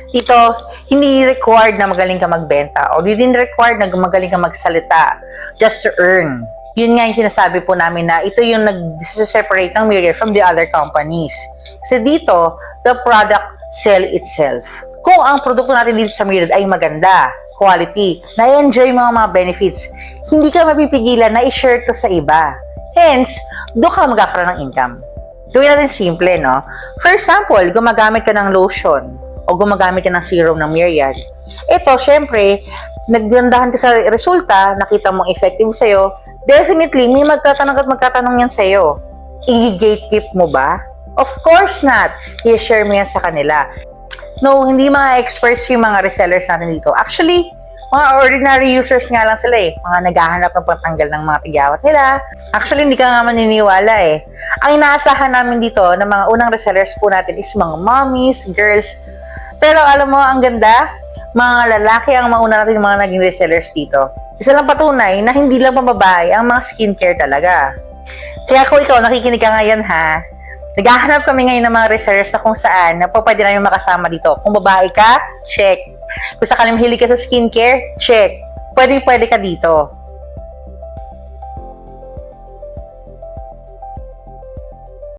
Dito, hindi required na magaling ka magbenta o hindi required na magaling ka magsalita just to earn. Yun nga yung sinasabi po namin na ito yung nag-separate ng Myriad from the other companies. Kasi dito, the product sell itself. Kung ang produkto natin dito sa Myriad ay maganda, quality, na-enjoy mga benefits, hindi ka mapipigilan na i-share to sa iba. Hence, doon ka magkakaroon ng income. Gawin natin simple, no? For example, gumagamit ka ng lotion o gumagamit ka ng serum ng Myriad. Ito, syempre, naggandahan ka sa resulta, nakita mong effective sa'yo, definitely, may magtatanong yan sa'yo. I-gatekeep mo ba? Of course not. I-share mo yan sa kanila. No, hindi mga experts yung mga resellers natin dito. Actually, mga ordinary users nga lang sila eh. Mga naghahanap ng pantanggal ng mga tigyawat nila. Actually, hindi ka nga maniniwala eh. Ang inaasahan namin dito ng mga unang resellers po natin is mga mommies, girls. Pero alam mo, ang ganda, mga lalaki ang mauna natin mga naging resellers dito. Isa lang patunay na hindi lang pambabae ang mga skincare talaga. Kaya kung ikaw nakikinig ka ngayon ha, naghahanap kami ngayon ng mga resellers na kung saan na pwede namin makasama dito. Kung babae ka, check. Kung sakaling mahilig ka sa skincare, check. Pwede ka dito.